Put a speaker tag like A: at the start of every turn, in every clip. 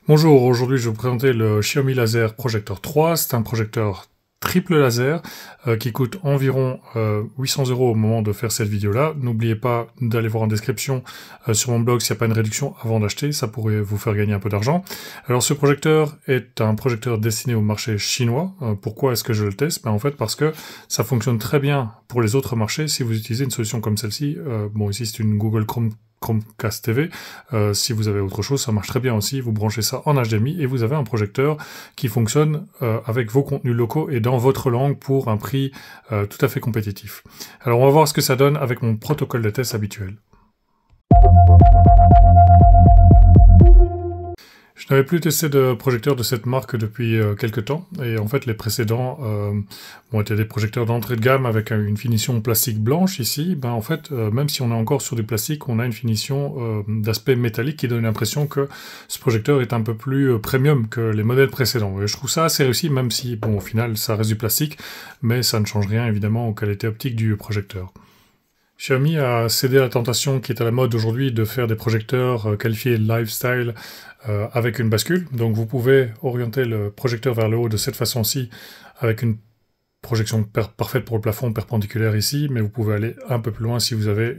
A: Bonjour, aujourd'hui je vais vous présenter le Xiaomi Laser Projector 3. C'est un projecteur triple laser qui coûte environ 800 € au moment de faire cette vidéo-là. N'oubliez pas d'aller voir en description sur mon blog s'il n'y a pas une réduction avant d'acheter, ça pourrait vous faire gagner un peu d'argent. Alors ce projecteur est un projecteur destiné au marché chinois. Pourquoi est-ce que je le teste? En fait parce que ça fonctionne très bien pour les autres marchés si vous utilisez une solution comme celle-ci. Bon, ici c'est une Google Chromecast TV. Si vous avez autre chose, ça marche très bien aussi. Vous branchez ça en HDMI et vous avez un projecteur qui fonctionne avec vos contenus locaux et dans votre langue pour un prix tout à fait compétitif. Alors on va voir ce que ça donne avec mon protocole de test habituel. Je n'avais plus testé de projecteur de cette marque depuis quelques temps, et en fait les précédents étaient des projecteurs d'entrée de gamme avec une finition plastique blanche ici. En fait, même si on est encore sur du plastique, on a une finition d'aspect métallique qui donne l'impression que ce projecteur est un peu plus premium que les modèles précédents. Et je trouve ça assez réussi, même si, bon, au final, ça reste du plastique, mais ça ne change rien évidemment aux qualités optiques du projecteur. Xiaomi a cédé à la tentation qui est à la mode aujourd'hui de faire des projecteurs qualifiés lifestyle avec une bascule. Donc vous pouvez orienter le projecteur vers le haut de cette façon-ci avec une projection parfaite pour le plafond perpendiculaire ici, mais vous pouvez aller un peu plus loin si vous avez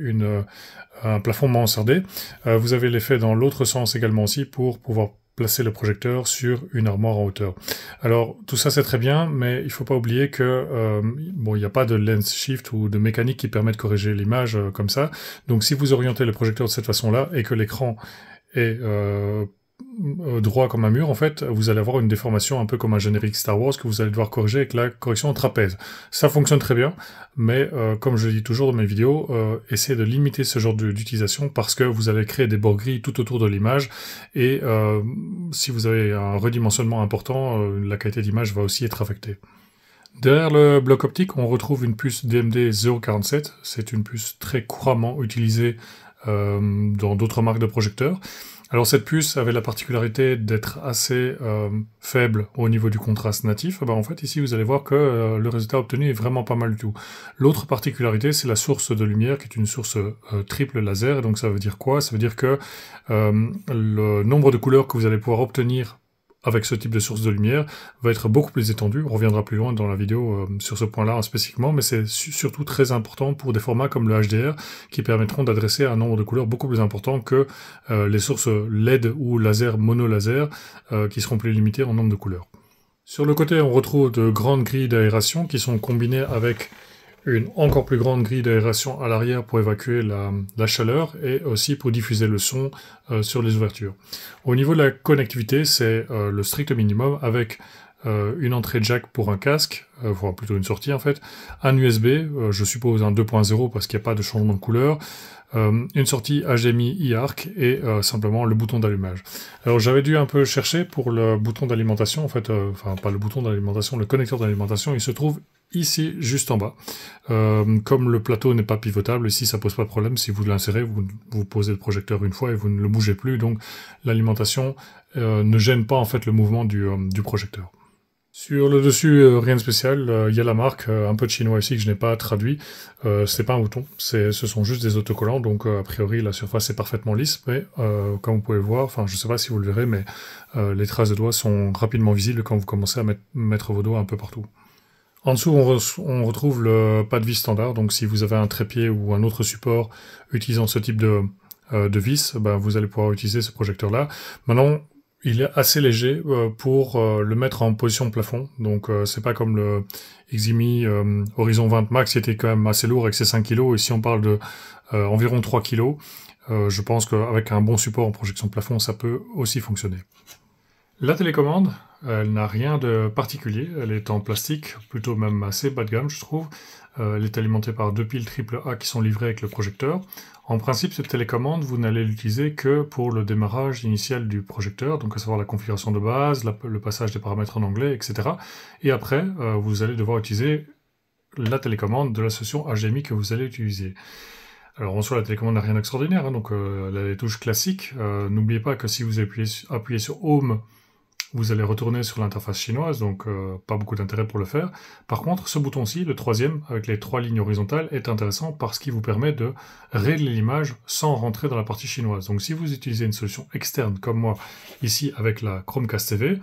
A: un plafond mansardé. Vous avez l'effet dans l'autre sens également aussi pour pouvoir placer le projecteur sur une armoire en hauteur. Alors tout ça c'est très bien, mais il ne faut pas oublier que il n'y a pas de lens shift ou de mécanique qui permet de corriger l'image comme ça. Donc si vous orientez le projecteur de cette façon-là et que l'écran est droit comme un mur, en fait, vous allez avoir une déformation un peu comme un générique Star Wars que vous allez devoir corriger avec la correction en trapèze. Ça fonctionne très bien, mais comme je le dis toujours dans mes vidéos, essayez de limiter ce genre d'utilisation parce que vous allez créer des bords gris tout autour de l'image et si vous avez un redimensionnement important, la qualité d'image va aussi être affectée. Derrière le bloc optique, on retrouve une puce DMD 047. C'est une puce très couramment utilisée dans d'autres marques de projecteurs. Alors cette puce avait la particularité d'être assez faible au niveau du contraste natif. En fait ici vous allez voir que le résultat obtenu est vraiment pas mal du tout. L'autre particularité c'est la source de lumière qui est une source triple laser. Et donc ça veut dire quoi? Ça veut dire que le nombre de couleurs que vous allez pouvoir obtenir avec ce type de source de lumière va être beaucoup plus étendu. On reviendra plus loin dans la vidéo sur ce point-là spécifiquement, mais c'est surtout très important pour des formats comme le HDR qui permettront d'adresser un nombre de couleurs beaucoup plus important que les sources LED ou laser monolaser qui seront plus limitées en nombre de couleurs. Sur le côté, on retrouve de grandes grilles d'aération qui sont combinées avec une encore plus grande grille d'aération à l'arrière pour évacuer la chaleur et aussi pour diffuser le son sur les ouvertures. Au niveau de la connectivité, c'est le strict minimum avec une entrée jack pour un casque, enfin plutôt une sortie en fait, un USB, je suppose un 2.0 parce qu'il n'y a pas de changement de couleur, une sortie HDMI e-ARC et simplement le bouton d'allumage. Alors j'avais dû un peu chercher pour le bouton d'alimentation, en fait, enfin pas le bouton d'alimentation, le connecteur d'alimentation, il se trouve ici, juste en bas. Comme le plateau n'est pas pivotable, ici ça pose pas de problème, si vous l'insérez, vous posez le projecteur une fois et vous ne le bougez plus, donc l'alimentation ne gêne pas en fait le mouvement du projecteur. Sur le dessus, rien de spécial, il y a la marque, un peu de chinois ici que je n'ai pas traduit, c'est pas un bouton, ce sont juste des autocollants, donc a priori la surface est parfaitement lisse, mais comme vous pouvez le voir, enfin je sais pas si vous le verrez, mais les traces de doigts sont rapidement visibles quand vous commencez à mettre vos doigts un peu partout. En dessous, on retrouve le pas de vis standard, donc si vous avez un trépied ou un autre support utilisant ce type de vis, vous allez pouvoir utiliser ce projecteur-là. Maintenant, il est assez léger pour le mettre en position plafond, donc c'est pas comme le Ximi Horizon 20 Max qui était quand même assez lourd avec ses 5 kg, ici on parle de environ 3 kg. Je pense qu'avec un bon support en projection plafond, ça peut aussi fonctionner. La télécommande, elle n'a rien de particulier, elle est en plastique, plutôt même assez bas de gamme je trouve. Elle est alimentée par 2 piles AAA qui sont livrées avec le projecteur. En principe, cette télécommande, vous n'allez l'utiliser que pour le démarrage initial du projecteur, donc à savoir la configuration de base, le passage des paramètres en anglais, etc. Et après, vous allez devoir utiliser la télécommande de la solution HDMI que vous allez utiliser. Alors en soi, la télécommande n'a rien d'extraordinaire, donc elle a les touches classiques. N'oubliez pas que si vous appuyez sur Home vous allez retourner sur l'interface chinoise, donc pas beaucoup d'intérêt pour le faire. Par contre, ce bouton-ci, le troisième, avec les 3 lignes horizontales, est intéressant parce qu'il vous permet de régler l'image sans rentrer dans la partie chinoise. Donc si vous utilisez une solution externe, comme moi, ici avec la Chromecast TV,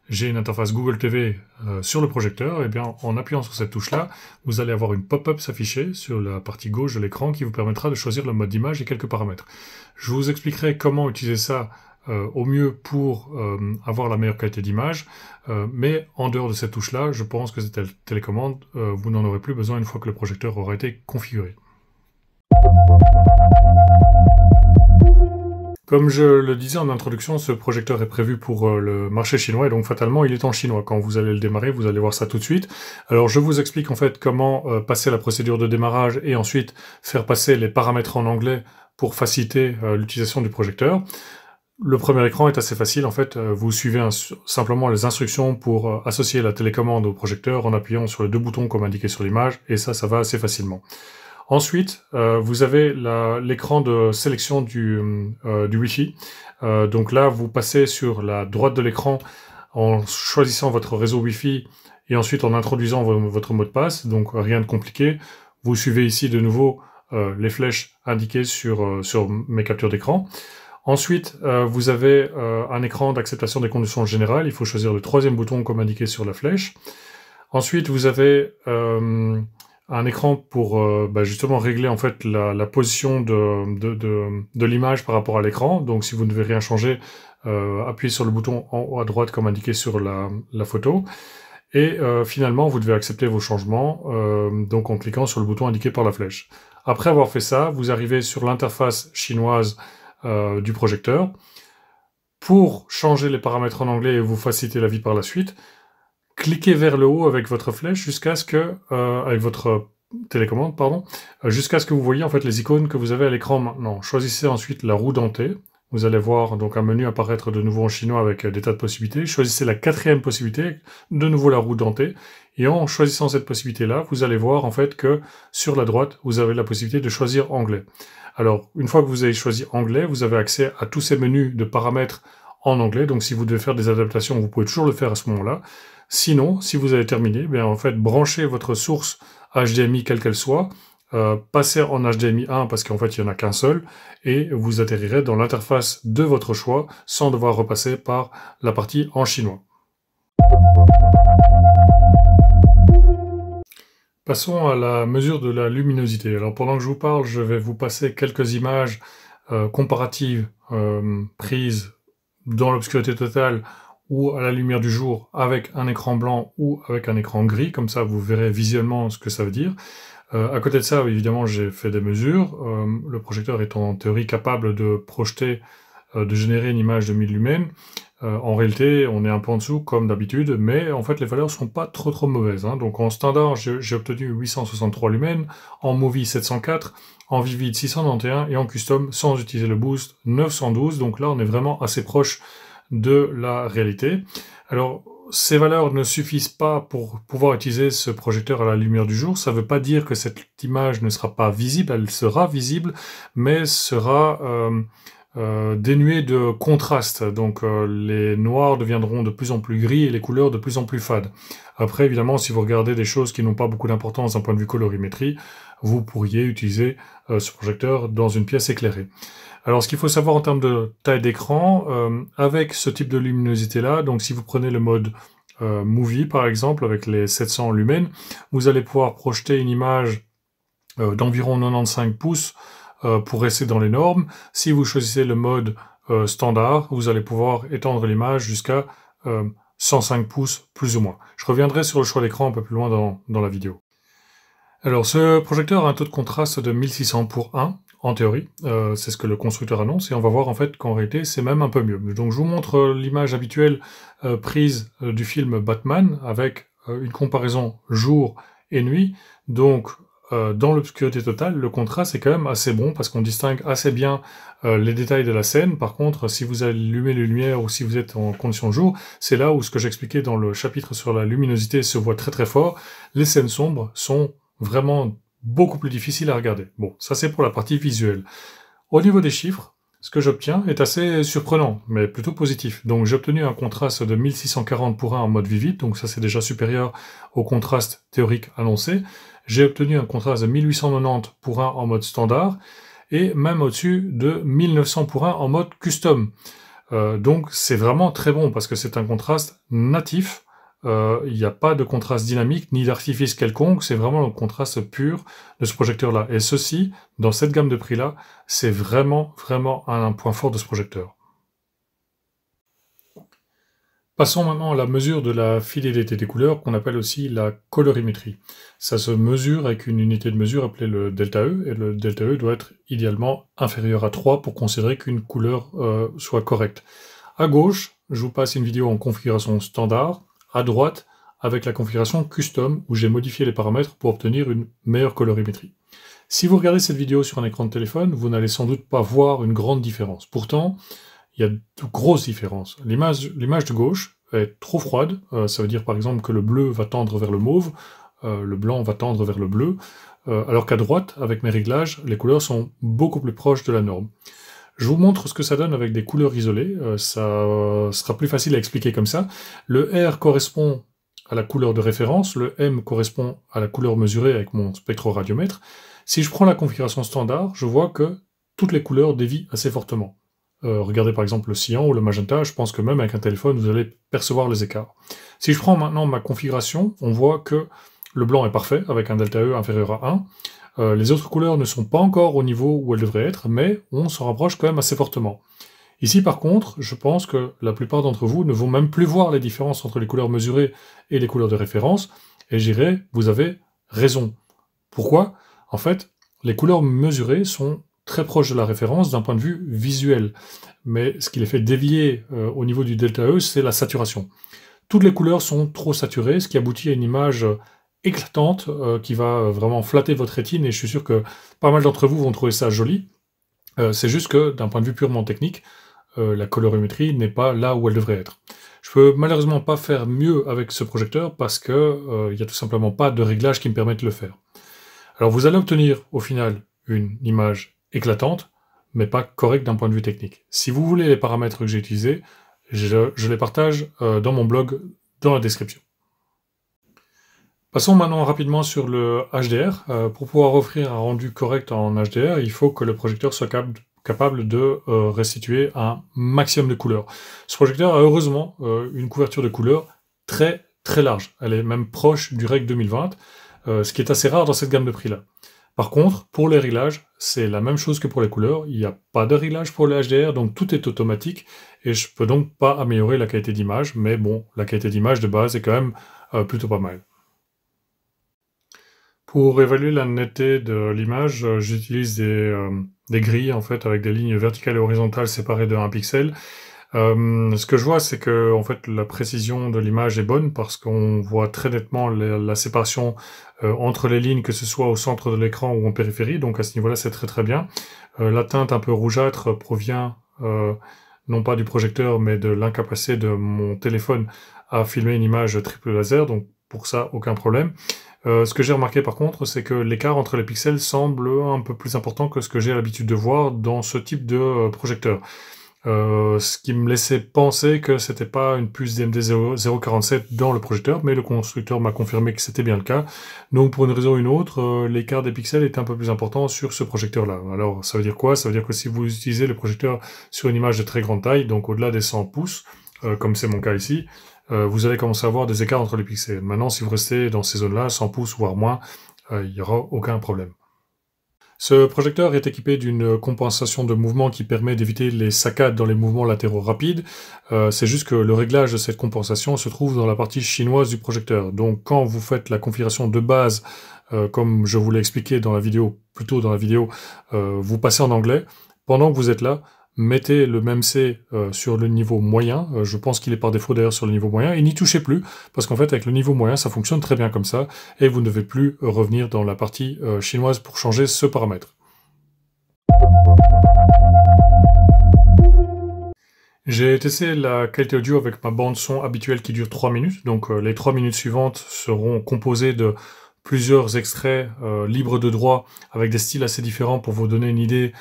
A: j'ai une interface Google TV sur le projecteur, et bien en appuyant sur cette touche-là, vous allez avoir une pop-up s'afficher sur la partie gauche de l'écran qui vous permettra de choisir le mode d'image et quelques paramètres. Je vous expliquerai comment utiliser ça au mieux pour avoir la meilleure qualité d'image, mais en dehors de cette touche-là, je pense que cette télécommande, vous n'en aurez plus besoin une fois que le projecteur aura été configuré. Comme je le disais en introduction, ce projecteur est prévu pour le marché chinois, et donc fatalement il est en chinois. Quand vous allez le démarrer, vous allez voir ça tout de suite. Alors je vous explique en fait comment passer la procédure de démarrage et ensuite faire passer les paramètres en anglais pour faciliter l'utilisation du projecteur. Le premier écran est assez facile, en fait, vous suivez simplement les instructions pour associer la télécommande au projecteur en appuyant sur les 2 boutons comme indiqué sur l'image, et ça va assez facilement. Ensuite, vous avez l'écran de sélection du Wi-Fi. Donc là, vous passez sur la droite de l'écran en choisissant votre réseau Wi-Fi et ensuite en introduisant votre mot de passe, donc rien de compliqué. Vous suivez ici de nouveau les flèches indiquées sur mes captures d'écran. Ensuite, vous avez un écran d'acceptation des conditions générales. Il faut choisir le 3e bouton comme indiqué sur la flèche. Ensuite, vous avez un écran pour justement régler en fait la position de l'image par rapport à l'écran. Donc si vous ne devez rien changer, appuyez sur le bouton en haut à droite comme indiqué sur la photo. Et finalement, vous devez accepter vos changements donc en cliquant sur le bouton indiqué par la flèche. Après avoir fait ça, vous arrivez sur l'interface chinoise du projecteur. Pour changer les paramètres en anglais et vous faciliter la vie par la suite, cliquez vers le haut avec votre flèche jusqu'à ce que, avec votre télécommande, pardon, jusqu'à ce que vous voyez en fait les icônes que vous avez à l'écran maintenant. Choisissez ensuite la roue dentée. Vous allez voir donc un menu apparaître de nouveau en chinois avec des tas de possibilités. Choisissez la 4e possibilité, de nouveau la roue dentée. Et en choisissant cette possibilité-là, vous allez voir en fait que sur la droite, vous avez la possibilité de choisir anglais. Alors, une fois que vous avez choisi anglais, vous avez accès à tous ces menus de paramètres en anglais. Donc, si vous devez faire des adaptations, vous pouvez toujours le faire à ce moment-là. Sinon, si vous avez terminé, bien en fait, branchez votre source HDMI quelle qu'elle soit, passez en HDMI 1 parce qu'en fait, il n'y en a qu'un seul, et vous atterrirez dans l'interface de votre choix sans devoir repasser par la partie en chinois. Passons à la mesure de la luminosité. Alors pendant que je vous parle, je vais vous passer quelques images comparatives prises dans l'obscurité totale ou à la lumière du jour avec un écran blanc ou avec un écran gris, comme ça vous verrez visuellement ce que ça veut dire. À côté de ça, évidemment, j'ai fait des mesures. Le projecteur est en théorie capable de projeter, de générer une image de 1000 lumens. En réalité, on est un peu en dessous, comme d'habitude, mais en fait, les valeurs sont pas trop mauvaises. Hein. Donc en standard, j'ai obtenu 863 lumens, en Movie 704, en Vivid 691, et en Custom, sans utiliser le boost, 912. Donc là, on est vraiment assez proche de la réalité. Alors, ces valeurs ne suffisent pas pour pouvoir utiliser ce projecteur à la lumière du jour. Ça ne veut pas dire que cette image ne sera pas visible, elle sera visible, mais sera dénuée de contraste. Donc les noirs deviendront de plus en plus gris et les couleurs de plus en plus fades. Après, évidemment, si vous regardez des choses qui n'ont pas beaucoup d'importance d'un point de vue colorimétrie, vous pourriez utiliser ce projecteur dans une pièce éclairée. Alors, ce qu'il faut savoir en termes de taille d'écran, avec ce type de luminosité-là, donc si vous prenez le mode Movie, par exemple, avec les 700 lumens, vous allez pouvoir projeter une image d'environ 95 pouces pour rester dans les normes. Si vous choisissez le mode standard, vous allez pouvoir étendre l'image jusqu'à 105 pouces, plus ou moins. Je reviendrai sur le choix d'écran un peu plus loin dans la vidéo. Alors, ce projecteur a un taux de contraste de 1600 pour 1, en théorie, c'est ce que le constructeur annonce, et on va voir en fait qu'en réalité c'est même un peu mieux. Donc je vous montre l'image habituelle prise du film Batman, avec une comparaison jour et nuit. Donc dans l'obscurité totale, le contraste est quand même assez bon, parce qu'on distingue assez bien les détails de la scène. Par contre, si vous allumez les lumières, ou si vous êtes en condition de jour, c'est là où ce que j'expliquais dans le chapitre sur la luminosité se voit très fort. Les scènes sombres sont vraiment beaucoup plus difficile à regarder. Bon, ça c'est pour la partie visuelle. Au niveau des chiffres, ce que j'obtiens est assez surprenant, mais plutôt positif. Donc j'ai obtenu un contraste de 1640 pour 1 en mode vivid, donc ça c'est déjà supérieur au contraste théorique annoncé. J'ai obtenu un contraste de 1890 pour 1 en mode standard, et même au-dessus de 1900 pour 1 en mode custom. Donc c'est vraiment très bon, parce que c'est un contraste natif. Il n'y a pas de contraste dynamique ni d'artifice quelconque, c'est vraiment le contraste pur de ce projecteur-là. Et ceci, dans cette gamme de prix-là, c'est vraiment un point fort de ce projecteur. Passons maintenant à la mesure de la fidélité des couleurs, qu'on appelle aussi la colorimétrie. Ça se mesure avec une unité de mesure appelée le ΔE, et le ΔE doit être idéalement inférieur à 3 pour considérer qu'une couleur soit correcte. À gauche, je vous passe une vidéo en configuration standard, à droite, avec la configuration custom, où j'ai modifié les paramètres pour obtenir une meilleure colorimétrie. Si vous regardez cette vidéo sur un écran de téléphone, vous n'allez sans doute pas voir une grande différence. Pourtant, il y a de grosses différences. L'image de gauche est trop froide, ça veut dire par exemple que le bleu va tendre vers le mauve, le blanc va tendre vers le bleu, alors qu'à droite, avec mes réglages, les couleurs sont beaucoup plus proches de la norme. Je vous montre ce que ça donne avec des couleurs isolées, ça sera plus facile à expliquer comme ça. Le R correspond à la couleur de référence, le M correspond à la couleur mesurée avec mon spectroradiomètre. Si je prends la configuration standard, je vois que toutes les couleurs dévient assez fortement. Regardez par exemple le cyan ou le magenta, je pense que même avec un téléphone, vous allez percevoir les écarts. Si je prends maintenant ma configuration, on voit que le blanc est parfait, avec un ΔE inférieur à 1. Les autres couleurs ne sont pas encore au niveau où elles devraient être, mais on s'en rapproche quand même assez fortement. Ici par contre, je pense que la plupart d'entre vous ne vont même plus voir les différences entre les couleurs mesurées et les couleurs de référence, et je dirais, vous avez raison. Pourquoi? En fait, les couleurs mesurées sont très proches de la référence d'un point de vue visuel, mais ce qui les fait dévier au niveau du ΔE, c'est la saturation. Toutes les couleurs sont trop saturées, ce qui aboutit à une image éclatante qui va vraiment flatter votre rétine, et je suis sûr que pas mal d'entre vous vont trouver ça joli. C'est juste que, d'un point de vue purement technique, la colorimétrie n'est pas là où elle devrait être. Je peux malheureusement pas faire mieux avec ce projecteur parce que il n'y a tout simplement pas de réglage qui me permette de le faire. Alors vous allez obtenir au final une image éclatante, mais pas correcte d'un point de vue technique. Si vous voulez les paramètres que j'ai utilisés, je les partage dans mon blog, dans la description. Passons maintenant rapidement sur le HDR. Pour pouvoir offrir un rendu correct en HDR, il faut que le projecteur soit capable de restituer un maximum de couleurs. Ce projecteur a heureusement une couverture de couleurs très large. Elle est même proche du REC 2020, ce qui est assez rare dans cette gamme de prix-là. Par contre, pour les réglages, c'est la même chose que pour les couleurs. Il n'y a pas de réglage pour le HDR, donc tout est automatique, et je peux donc pas améliorer la qualité d'image, mais bon, la qualité d'image de base est quand même plutôt pas mal. Pour évaluer la netteté de l'image, j'utilise des grilles en fait avec des lignes verticales et horizontales séparées de 1 pixel. Ce que je vois, c'est que en fait la précision de l'image est bonne parce qu'on voit très nettement la séparation entre les lignes, que ce soit au centre de l'écran ou en périphérie, donc à ce niveau-là c'est très bien. La teinte un peu rougeâtre provient non pas du projecteur mais de l'incapacité de mon téléphone à filmer une image triple laser, donc pour ça aucun problème. Ce que j'ai remarqué par contre, c'est que l'écart entre les pixels semble un peu plus important que ce que j'ai l'habitude de voir dans ce type de projecteur. Ce qui me laissait penser que c'était pas une puce d'AMD 047 dans le projecteur, mais le constructeur m'a confirmé que c'était bien le cas. Donc pour une raison ou une autre, l'écart des pixels est un peu plus important sur ce projecteur-là. Alors ça veut dire quoi? Ça veut dire que si vous utilisez le projecteur sur une image de très grande taille, donc au-delà des 100 pouces, comme c'est mon cas ici, vous allez commencer à avoir des écarts entre les pixels. Maintenant, si vous restez dans ces zones-là, 100 pouces voire moins, il n'y aura aucun problème. Ce projecteur est équipé d'une compensation de mouvement qui permet d'éviter les saccades dans les mouvements latéraux rapides. C'est juste que le réglage de cette compensation se trouve dans la partie chinoise du projecteur. Donc quand vous faites la configuration de base, comme je vous l'ai expliqué dans la vidéo, vous passez en anglais. Pendant que vous êtes là, mettez le MEMC sur le niveau moyen, je pense qu'il est par défaut d'ailleurs sur le niveau moyen, et n'y touchez plus, parce qu'en fait avec le niveau moyen ça fonctionne très bien comme ça, et vous ne devez plus revenir dans la partie chinoise pour changer ce paramètre. J'ai testé la qualité audio avec ma bande son habituelle qui dure 3 minutes, donc les 3 minutes suivantes seront composées de plusieurs extraits libres de droit avec des styles assez différents pour vous donner une idée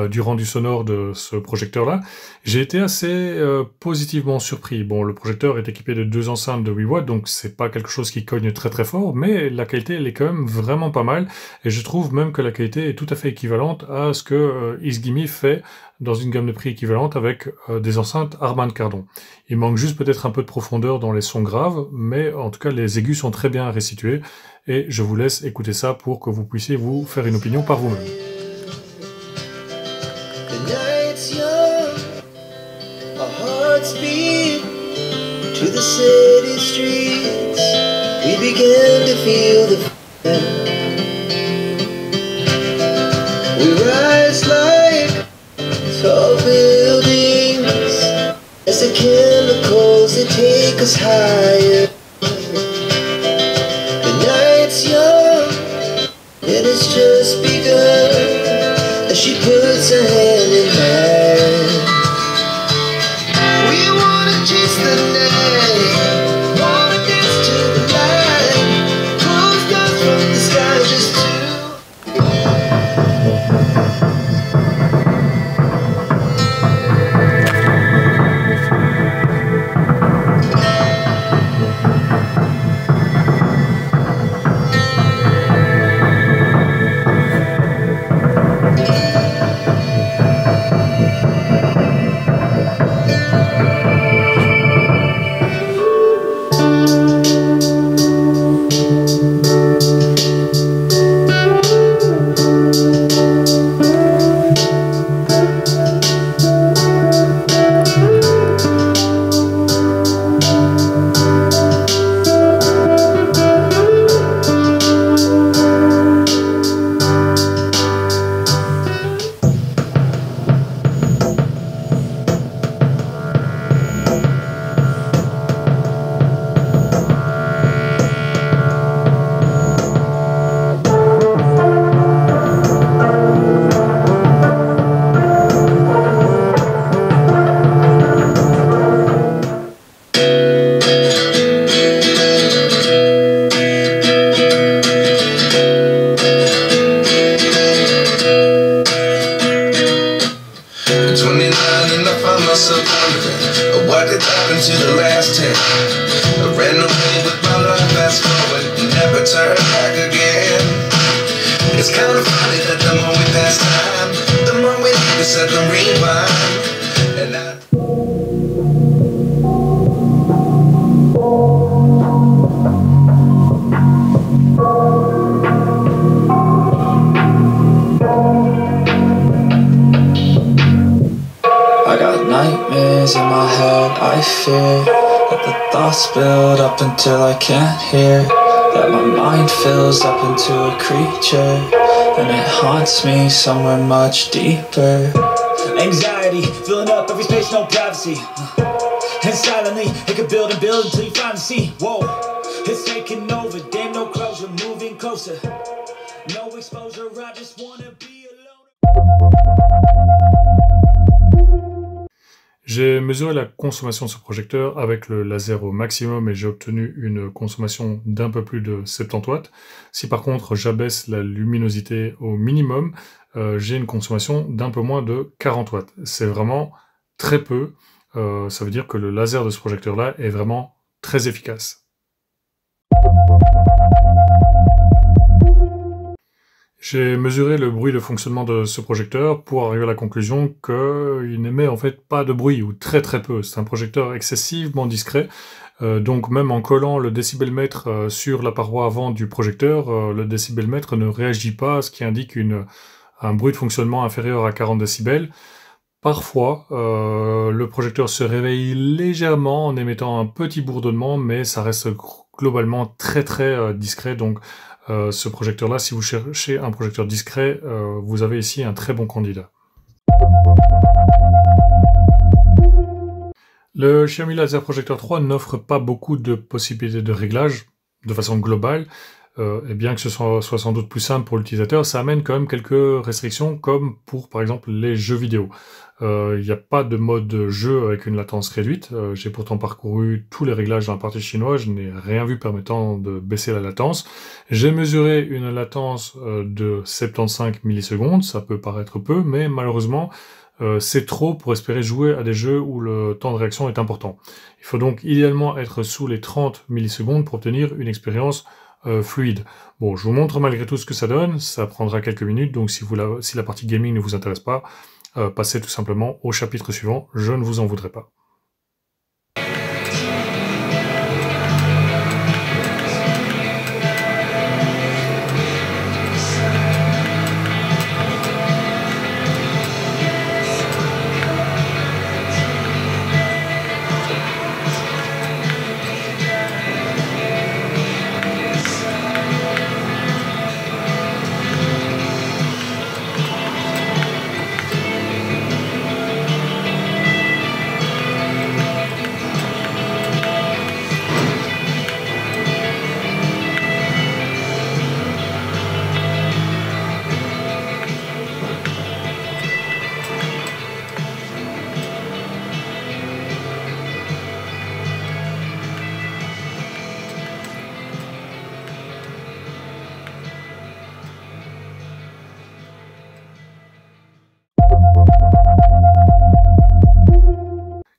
A: du rendu sonore de ce projecteur-là, j'ai été assez positivement surpris. Bon, le projecteur est équipé de 2 enceintes de 8 watts, donc c'est pas quelque chose qui cogne très très fort, mais la qualité elle est quand même vraiment pas mal, et je trouve même que la qualité est tout à fait équivalente à ce que X-Gimme fait dans une gamme de prix équivalente avec des enceintes Harman Kardon. Il manque juste peut-être un peu de profondeur dans les sons graves, mais en tout cas les aigus sont très bien restitués, et je vous laisse écouter ça pour que vous puissiez vous faire une opinion par vous-même.
B: Tall buildings, as the chemicals that take us higher. The night's young, and it's just begun, as she puts her hand in mine. We wanna chase the night, wanna dance to the light, pull stars from the sky just two. What did happen to the last 10? I ran away with my life, fast forward, never turn back again. It's kind of funny that the more we pass time, the more we need to set the rewind. And I got nightmares in my head, I fear that the thoughts build up until I can't hear, that my mind fills up into a creature, and it haunts me somewhere much deeper.
C: Anxiety, filling up every space, no privacy, and silently, it could build and build until you finally see, whoa, it's taking over, damn no closure, moving closer, no exposure, I just wanna be alone.
A: J'ai mesuré la consommation de ce projecteur avec le laser au maximum et j'ai obtenu une consommation d'un peu plus de 70 watts. Si par contre j'abaisse la luminosité au minimum, j'ai une consommation d'un peu moins de 40 watts. C'est vraiment très peu. Ça veut dire que le laser de ce projecteur-là est vraiment très efficace. J'ai mesuré le bruit de fonctionnement de ce projecteur pour arriver à la conclusion qu'il n'émet en fait pas de bruit, ou très très peu. C'est un projecteur excessivement discret, donc même en collant le décibelmètre sur la paroi avant du projecteur, le décibelmètre ne réagit pas, ce qui indique un bruit de fonctionnement inférieur à 40 décibels. Parfois, le projecteur se réveille légèrement en émettant un petit bourdonnement, mais ça reste globalement très très discret, donc ce projecteur-là, si vous cherchez un projecteur discret, vous avez ici un très bon candidat. Le Xiaomi Laser Projector 3 n'offre pas beaucoup de possibilités de réglage de façon globale. et bien que ce soit sans doute plus simple pour l'utilisateur, ça amène quand même quelques restrictions, comme pour, par exemple, les jeux vidéo. Il n'y a pas de mode jeu avec une latence réduite. J'ai pourtant parcouru tous les réglages dans la partie chinoise, je n'ai rien vu permettant de baisser la latence. J'ai mesuré une latence de 75 millisecondes, ça peut paraître peu, mais malheureusement, c'est trop pour espérer jouer à des jeux où le temps de réaction est important. Il faut donc idéalement être sous les 30 millisecondes pour obtenir une expérience fluide. Bon, je vous montre malgré tout ce que ça donne, ça prendra quelques minutes, donc si la partie gaming ne vous intéresse pas, passez tout simplement au chapitre suivant, je ne vous en voudrais pas.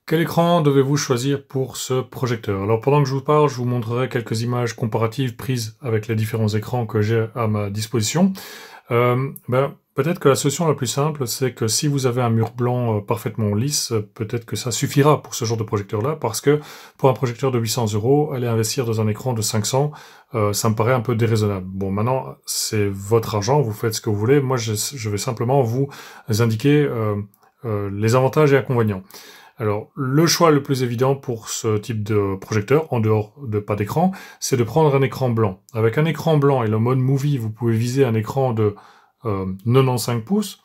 A: Quel écran devez-vous choisir pour ce projecteur? Alors pendant que je vous parle, je vous montrerai quelques images comparatives prises avec les différents écrans que j'ai à ma disposition. Peut-être que la solution la plus simple, c'est que si vous avez un mur blanc parfaitement lisse, peut-être que ça suffira pour ce genre de projecteur-là, parce que pour un projecteur de 800 €, aller investir dans un écran de 500, ça me paraît un peu déraisonnable. Bon, maintenant, c'est votre argent, vous faites ce que vous voulez. Moi, je vais simplement vous indiquer les avantages et inconvénients. Alors, le choix le plus évident pour ce type de projecteur, en dehors de pas d'écran, c'est de prendre un écran blanc. Avec un écran blanc et le mode Movie, vous pouvez viser un écran de 95 pouces.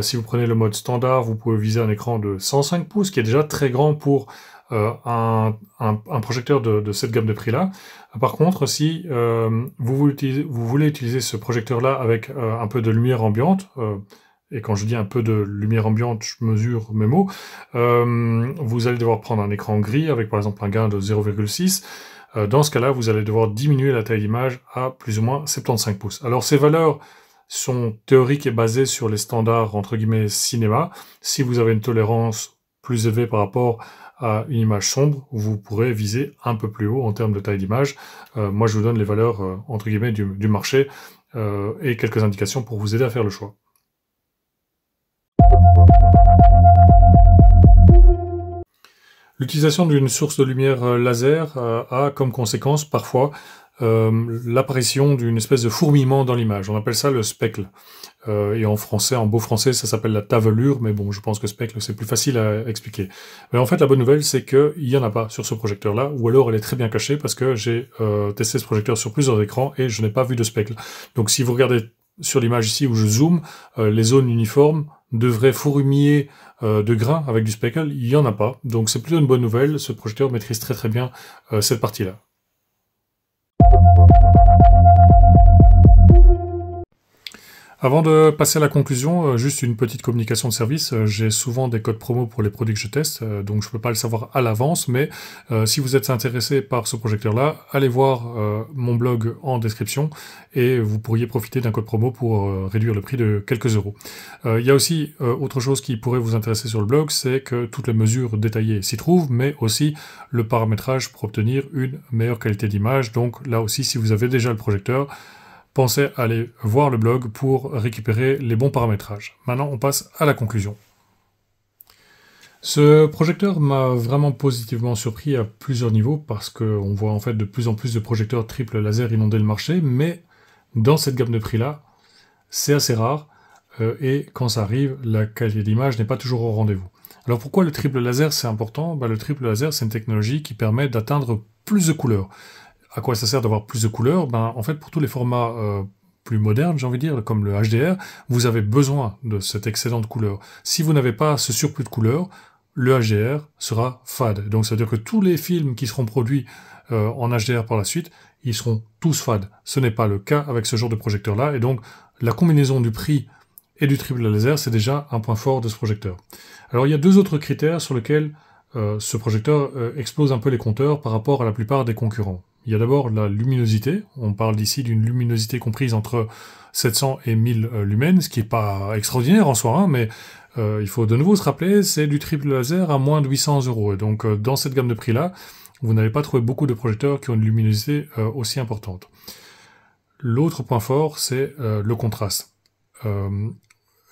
A: Si vous prenez le mode standard, vous pouvez viser un écran de 105 pouces, qui est déjà très grand pour un projecteur de cette gamme de prix-là. Par contre, si vous voulez utiliser ce projecteur-là avec un peu de lumière ambiante, et quand je dis un peu de lumière ambiante, je mesure mes mots, vous allez devoir prendre un écran gris avec par exemple un gain de 0,6. Dans ce cas-là, vous allez devoir diminuer la taille d'image à plus ou moins 75 pouces. Alors ces valeurs sont théoriques et basées sur les standards entre guillemets cinéma. Si vous avez une tolérance plus élevée par rapport à une image sombre, vous pourrez viser un peu plus haut en termes de taille d'image. Moi je vous donne les valeurs entre guillemets du marché et quelques indications pour vous aider à faire le choix. L'utilisation d'une source de lumière laser a comme conséquence parfois l'apparition d'une espèce de fourmillement dans l'image. On appelle ça le speckle. Et en français, en beau français, ça s'appelle la tavelure, mais bon, je pense que speckle, c'est plus facile à expliquer. Mais en fait, la bonne nouvelle, c'est qu'il n'y en a pas sur ce projecteur-là, ou alors elle est très bien cachée, parce que j'ai testé ce projecteur sur plusieurs écrans et je n'ai pas vu de speckle. Donc si vous regardez sur l'image ici où je zoome, les zones uniformes devraient fourmiller de grains avec du speckle, il n'y en a pas. Donc c'est plutôt une bonne nouvelle, ce projecteur maîtrise très très bien cette partie-là. Avant de passer à la conclusion, juste une petite communication de service. J'ai souvent des codes promo pour les produits que je teste, donc je ne peux pas le savoir à l'avance, mais si vous êtes intéressé par ce projecteur-là, allez voir mon blog en description et vous pourriez profiter d'un code promo pour réduire le prix de quelques euros. Il y a aussi autre chose qui pourrait vous intéresser sur le blog, c'est que toutes les mesures détaillées s'y trouvent, mais aussi le paramétrage pour obtenir une meilleure qualité d'image. Donc là aussi, si vous avez déjà le projecteur, pensez à aller voir le blog pour récupérer les bons paramétrages. Maintenant, on passe à la conclusion. Ce projecteur m'a vraiment positivement surpris à plusieurs niveaux parce qu'on voit en fait de plus en plus de projecteurs triple laser inonder le marché, mais dans cette gamme de prix-là, c'est assez rare et quand ça arrive, la qualité d'image n'est pas toujours au rendez-vous. Alors pourquoi le triple laser c'est important? Le triple laser c'est une technologie qui permet d'atteindre plus de couleurs. À quoi ça sert d'avoir plus de couleurs? En fait, pour tous les formats plus modernes, j'ai envie de dire, comme le HDR, vous avez besoin de cet excédent de couleurs. Si vous n'avez pas ce surplus de couleurs, le HDR sera fade. Donc, ça veut dire que tous les films qui seront produits en HDR par la suite, ils seront tous fades. Ce n'est pas le cas avec ce genre de projecteur-là, et donc la combinaison du prix et du triple laser, c'est déjà un point fort de ce projecteur. Alors il y a deux autres critères sur lesquels ce projecteur explose un peu les compteurs par rapport à la plupart des concurrents. Il y a d'abord la luminosité, on parle d'ici d'une luminosité comprise entre 700 et 1000 lumens, ce qui n'est pas extraordinaire en soi, hein, mais il faut de nouveau se rappeler, c'est du triple laser à moins de 800 €. Et donc dans cette gamme de prix-là, vous n'avez pas trouvé beaucoup de projecteurs qui ont une luminosité aussi importante. L'autre point fort, c'est le contraste.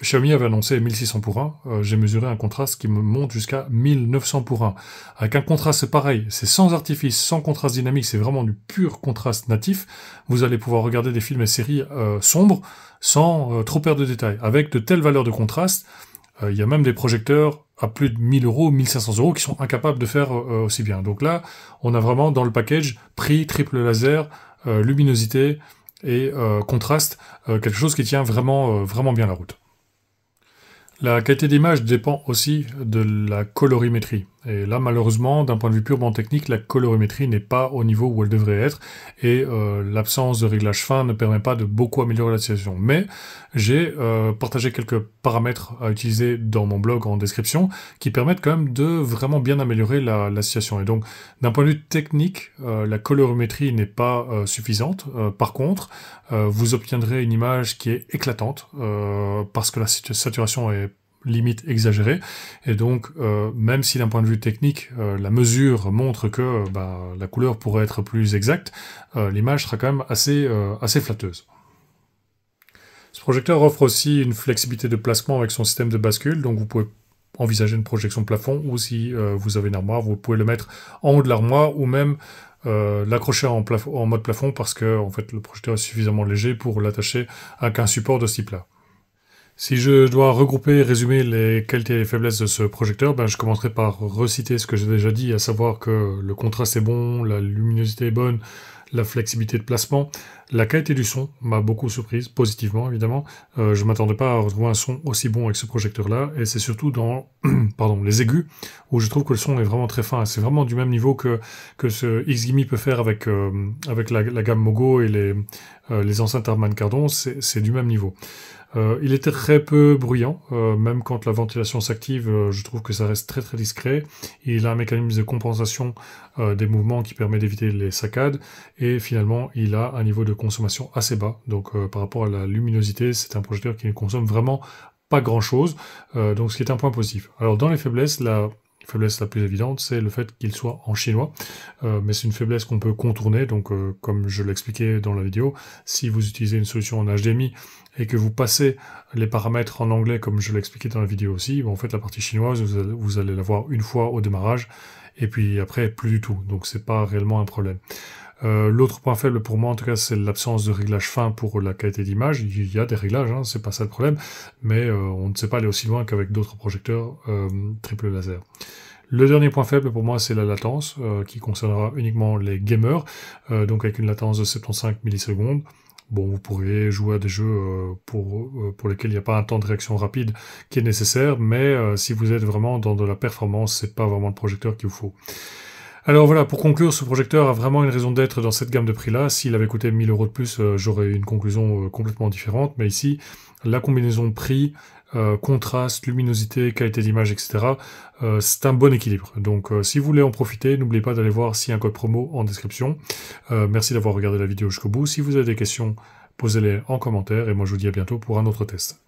A: Xiaomi avait annoncé 1600 pour 1, j'ai mesuré un contraste qui me monte jusqu'à 1900 pour 1. Avec un contraste pareil, c'est sans artifice, sans contraste dynamique, c'est vraiment du pur contraste natif. Vous allez pouvoir regarder des films et séries sombres sans trop perdre de détails. Avec de telles valeurs de contraste, il y a même des projecteurs à plus de 1000 €, 1500 € qui sont incapables de faire aussi bien. Donc là, on a vraiment dans le package prix, triple laser, luminosité et contraste, quelque chose qui tient vraiment bien la route. La qualité d'image dépend aussi de la colorimétrie. Et là, malheureusement, d'un point de vue purement technique, la colorimétrie n'est pas au niveau où elle devrait être, et l'absence de réglage fin ne permet pas de beaucoup améliorer la situation. Mais j'ai partagé quelques paramètres à utiliser dans mon blog en description, qui permettent quand même de vraiment bien améliorer la situation. Et donc, d'un point de vue technique, la colorimétrie n'est pas suffisante. Par contre, vous obtiendrez une image qui est éclatante, parce que la saturation est limite exagérée, et donc même si d'un point de vue technique la mesure montre que la couleur pourrait être plus exacte, l'image sera quand même assez flatteuse. Ce projecteur offre aussi une flexibilité de placement avec son système de bascule, donc vous pouvez envisager une projection plafond, ou si vous avez une armoire, vous pouvez le mettre en haut de l'armoire, ou même l'accrocher en mode plafond, parce que en fait le projecteur est suffisamment léger pour l'attacher avec un support de ce type-là. Si je dois regrouper et résumer les qualités et les faiblesses de ce projecteur, je commencerai par reciter ce que j'ai déjà dit, à savoir que le contraste est bon, la luminosité est bonne, la flexibilité de placement. La qualité du son m'a beaucoup surprise, positivement évidemment. Je ne m'attendais pas à retrouver un son aussi bon avec ce projecteur-là, et c'est surtout dans les aigus, où je trouve que le son est vraiment très fin. C'est vraiment du même niveau que ce X-Gimi peut faire avec la gamme Mogo et les enceintes Harman Kardon, c'est du même niveau. Il est très peu bruyant, même quand la ventilation s'active, je trouve que ça reste très très discret. Il a un mécanisme de compensation des mouvements qui permet d'éviter les saccades, et finalement il a un niveau de consommation assez bas, donc par rapport à la luminosité, c'est un projecteur qui ne consomme vraiment pas grand chose, donc ce qui est un point positif. Alors dans les faiblesses, la faiblesse la plus évidente, c'est le fait qu'il soit en chinois, mais c'est une faiblesse qu'on peut contourner, donc comme je l'expliquais dans la vidéo, si vous utilisez une solution en HDMI et que vous passez les paramètres en anglais comme je l'expliquais dans la vidéo aussi, en fait la partie chinoise, vous allez la voir une fois au démarrage, et puis après plus du tout, donc c'est pas réellement un problème. L'autre point faible pour moi en tout cas, c'est l'absence de réglage fin pour la qualité d'image. Il y a des réglages, hein, c'est pas ça le problème, mais on ne sait pas aller aussi loin qu'avec d'autres projecteurs triple laser. Le dernier point faible pour moi, c'est la latence, qui concernera uniquement les gamers, donc avec une latence de 75 millisecondes. Bon, vous pourrez jouer à des jeux pour lesquels il n'y a pas un temps de réaction rapide qui est nécessaire, mais si vous êtes vraiment dans de la performance, c'est pas vraiment le projecteur qu'il vous faut. Alors voilà, pour conclure, ce projecteur a vraiment une raison d'être dans cette gamme de prix-là. S'il avait coûté 1000 € de plus, j'aurais eu une conclusion complètement différente, mais ici, la combinaison prix, contraste, luminosité, qualité d'image, etc., c'est un bon équilibre. Donc si vous voulez en profiter, n'oubliez pas d'aller voir s'il y a un code promo en description. Merci d'avoir regardé la vidéo jusqu'au bout. Si vous avez des questions, posez-les en commentaire, et moi je vous dis à bientôt pour un autre test.